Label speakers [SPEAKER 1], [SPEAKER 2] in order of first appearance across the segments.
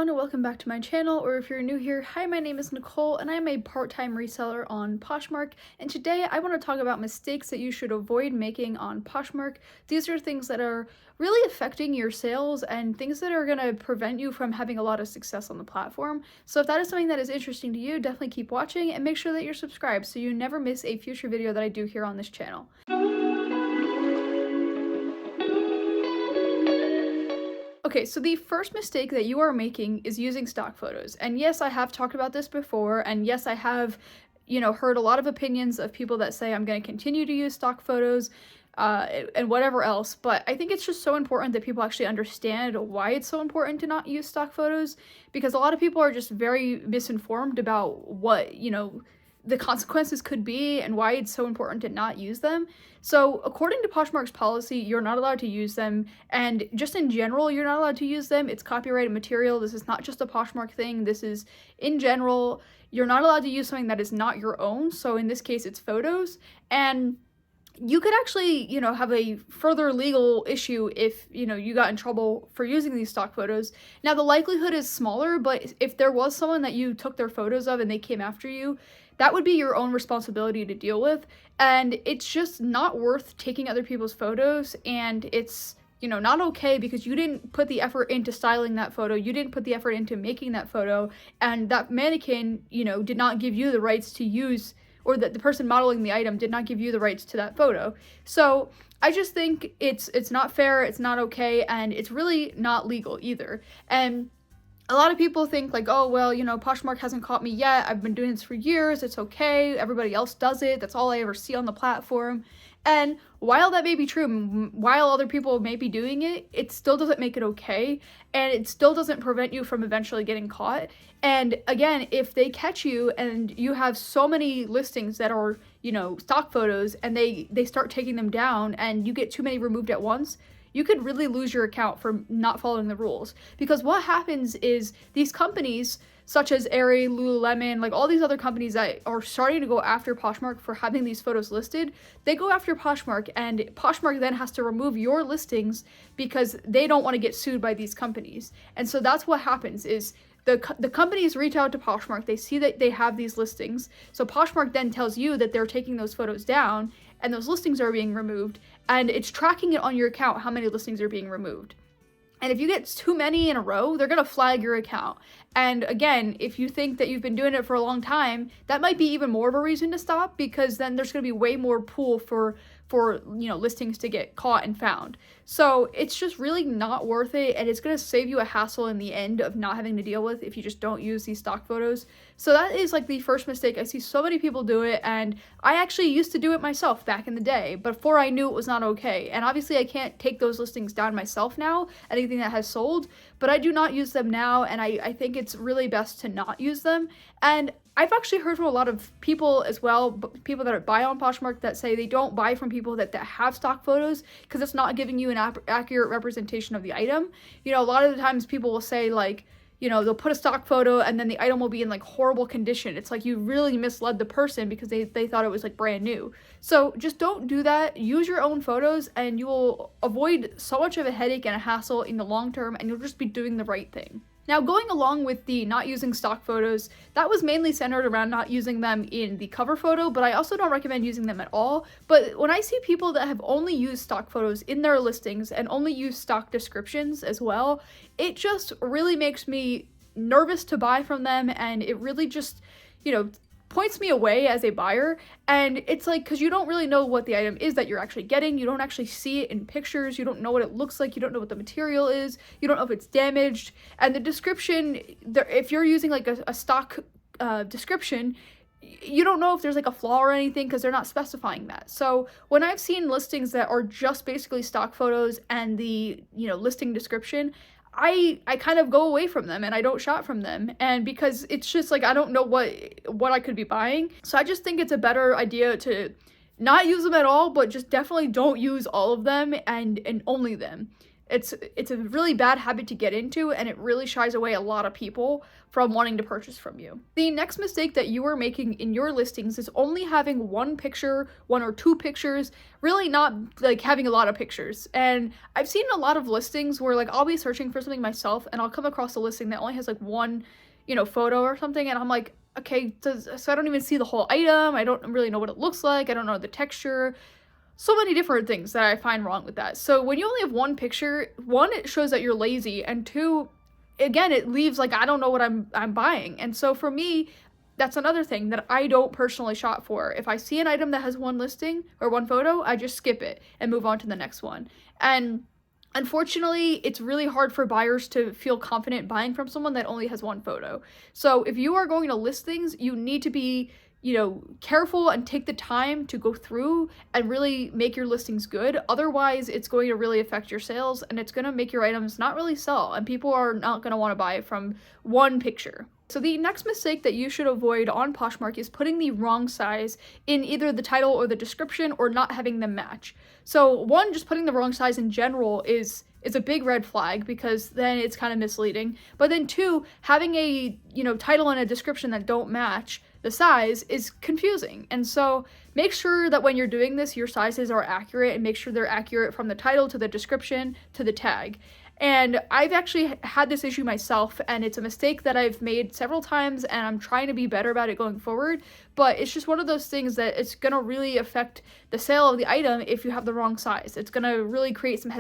[SPEAKER 1] everyone, and welcome back to my channel, or if you're new here, hi, my name is Nicole, and I'm a part-time reseller on Poshmark, and today I want to talk about mistakes that you should avoid making on Poshmark. These are things that are really affecting your sales and things that are going to prevent you from having a lot of success on the platform. So if that is something that is interesting to you, definitely keep watching and make sure that you're subscribed so you never miss a future video that I do here on this channel. Okay, so the first mistake that you are making is using stock photos. And yes, I have talked about this before, and yes, I have, heard a lot of opinions of people that say I'm going to continue to use stock photos and whatever else, but I think it's just so important that people actually understand why it's so important to not use stock photos, because a lot of people are just very misinformed about what, the consequences could be and why it's so important to not use them. So according to Poshmark's policy, you're not allowed to use them, and just in general, you're not allowed to use them. It's copyrighted material. This is not just a Poshmark thing. This is in general. You're not allowed to use something that is not your own. So in this case, it's photos, and you could actually, have a further legal issue if, you got in trouble for using these stock photos. Now, the likelihood is smaller, but if there was someone that you took their photos of and they came after you, that would be your own responsibility to deal with. And it's just not worth taking other people's photos, and it's, not okay because you didn't put the effort into styling that photo, you didn't put the effort into making that photo, and that mannequin, did not give you the rights to use, or that the person modeling the item did not give you the rights to that photo. So I just think it's not fair, it's not okay, and it's really not legal either. And a lot of people think like, oh, well, Poshmark hasn't caught me yet. I've been doing this for years. It's okay. Everybody else does it. That's all I ever see on the platform. And while that may be true, while other people may be doing it, it still doesn't make it okay. And it still doesn't prevent you from eventually getting caught. And again, if they catch you and you have so many listings that are, stock photos, and they start taking them down and you get too many removed at once, you could really lose your account for not following the rules. Because what happens is these companies, such as Aerie, Lululemon, like all these other companies that are starting to go after Poshmark for having these photos listed, they go after Poshmark, and Poshmark then has to remove your listings because they don't want to get sued by these companies. And so that's what happens is the companies reach out to Poshmark, they see that they have these listings, so Poshmark then tells you that they're taking those photos down, and those listings are being removed, and it's tracking it on your account how many listings are being removed. And if you get too many in a row, they're going to flag your account. And again, if you think that you've been doing it for a long time, that might be even more of a reason to stop, because then there's going to be way more pool for listings to get caught and found. So it's just really not worth it, and it's going to save you a hassle in the end of not having to deal with if you just don't use these stock photos. So that is like the first mistake. I see so many people do it, and I actually used to do it myself back in the day before I knew it was not okay. And obviously I can't take those listings down myself now, anything that has sold, but I do not use them now, and I think it's really best to not use them. And I've actually heard from a lot of people as well, people that buy on Poshmark, that say they don't buy from people that have stock photos because it's not giving you an accurate representation of the item. A lot of the times people will say like, they'll put a stock photo and then the item will be in like horrible condition. It's like you really misled the person because they thought it was like brand new. So just don't do that. Use your own photos and you will avoid so much of a headache and a hassle in the long term, and you'll just be doing the right thing. Now, going along with the not using stock photos, that was mainly centered around not using them in the cover photo, but I also don't recommend using them at all. But when I see people that have only used stock photos in their listings and only use stock descriptions as well, it just really makes me nervous to buy from them, and it really just, points me away as a buyer. And it's like, because you don't really know what the item is that you're actually getting, you don't actually see it in pictures, you don't know what it looks like, you don't know what the material is, you don't know if it's damaged, and the description, if you're using like a stock description, you don't know if there's like a flaw or anything because they're not specifying that. So when I've seen listings that are just basically stock photos and the listing description, I kind of go away from them and I don't shop from them, and because it's just like I don't know what I could be buying. So I just think it's a better idea to not use them at all, but just definitely don't use all of them and only them. It's a really bad habit to get into, and it really shies away a lot of people from wanting to purchase from you. The next mistake that you are making in your listings is only having one picture, one or two pictures, really not like having a lot of pictures. And I've seen a lot of listings where like I'll be searching for something myself and I'll come across a listing that only has like one, photo or something, and I'm like, okay, so I don't even see the whole item. I don't really know what it looks like. I don't know the texture. So many different things that I find wrong with that. So when you only have one picture, one, it shows that you're lazy, and two, again, it leaves like I don't know what I'm buying. And so for me, that's another thing that I don't personally shop for. If I see an item that has one listing or one photo, I just skip it and move on to the next one. And unfortunately, it's really hard for buyers to feel confident buying from someone that only has one photo. So if you are going to list things, you need to be careful and take the time to go through and really make your listings good. Otherwise, it's going to really affect your sales, and it's going to make your items not really sell, and people are not going to want to buy from one picture. So the next mistake that you should avoid on Poshmark is putting the wrong size in either the title or the description, or not having them match. So one, just putting the wrong size in general is a big red flag, because then it's kind of misleading. But then two, having a title and a description that don't match the size is confusing. And so make sure that when you're doing this, your sizes are accurate, and make sure they're accurate from the title to the description to the tag. And I've actually had this issue myself, and it's a mistake that I've made several times, and I'm trying to be better about it going forward. But it's just one of those things that it's going to really affect the sale of the item if you have the wrong size. It's going to really create some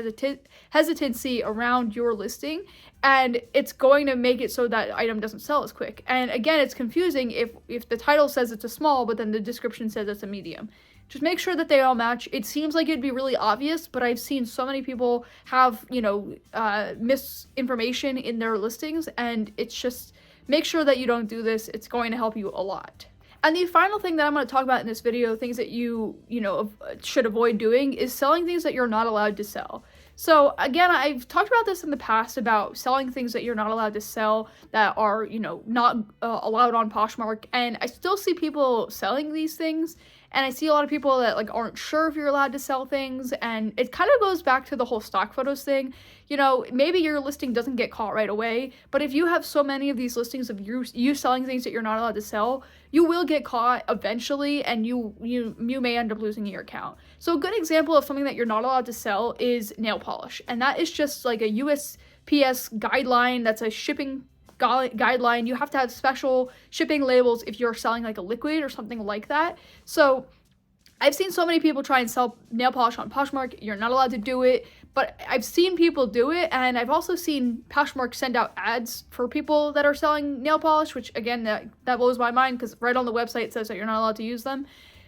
[SPEAKER 1] hesitancy around your listing, and it's going to make it so that item doesn't sell as quick. And again, it's confusing if the title says it's a small, but then the description says it's a medium. Just make sure that they all match. It seems like it'd be really obvious, but I've seen so many people have, misinformation in their listings, and it's just, make sure that you don't do this. It's going to help you a lot. And the final thing that I'm going to talk about in this video, things that you should avoid doing, is selling things that you're not allowed to sell. So again, I've talked about this in the past about selling things that you're not allowed to sell, that are, not allowed on Poshmark, and I still see people selling these things. And I see a lot of people that like aren't sure if you're allowed to sell things, and it kind of goes back to the whole stock photos thing. Maybe your listing doesn't get caught right away, but if you have so many of these listings of you selling things that you're not allowed to sell, you will get caught eventually, and you may end up losing your account. So a good example of something that you're not allowed to sell is nail polish, and that is just like a USPS guideline. That's a shipping guideline. You have to have special shipping labels if you're selling like a liquid or something like that. So I've seen so many people try and sell nail polish on Poshmark. You're not allowed to do it, but I've seen people do it, and I've also seen Poshmark send out ads for people that are selling nail polish, which again, that blows my mind, because right on the website it says that you're not allowed to use them,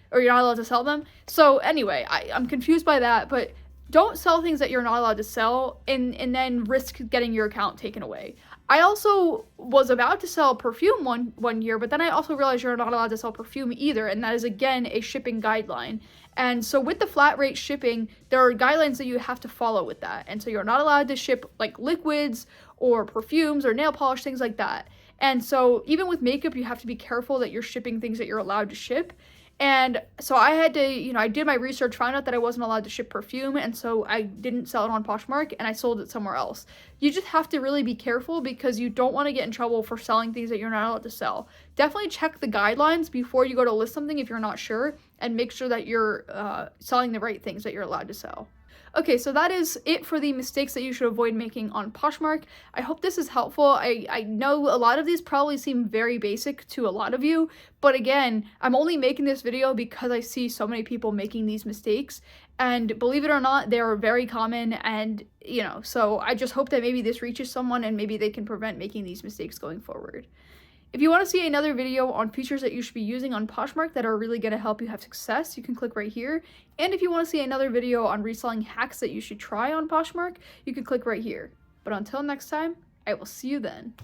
[SPEAKER 1] or you're not allowed to sell them. So anyway, I'm confused by that, but don't sell things that you're not allowed to sell and then risk getting your account taken away. I also was about to sell perfume one year, but then I also realized you're not allowed to sell perfume either, and that is again a shipping guideline. And so with the flat rate shipping, there are guidelines that you have to follow with that. And so you're not allowed to ship like liquids or perfumes or nail polish, things like that. And so even with makeup, you have to be careful that you're shipping things that you're allowed to ship. And so I had to, I did my research, found out that I wasn't allowed to ship perfume, and so I didn't sell it on Poshmark, and I sold it somewhere else. You just have to really be careful, because you don't want to get in trouble for selling things that you're not allowed to sell. Definitely check the guidelines before you go to list something if you're not sure, and make sure that you're selling the right things that you're allowed to sell. Okay, so that is it for the mistakes that you should avoid making on Poshmark. I hope this is helpful. I know a lot of these probably seem very basic to a lot of you, but again, I'm only making this video because I see so many people making these mistakes, and believe it or not, they are very common, and so I just hope that maybe this reaches someone and maybe they can prevent making these mistakes going forward. If you want to see another video on features that you should be using on Poshmark that are really going to help you have success, you can click right here. And if you want to see another video on reselling hacks that you should try on Poshmark, you can click right here. But until next time, I will see you then.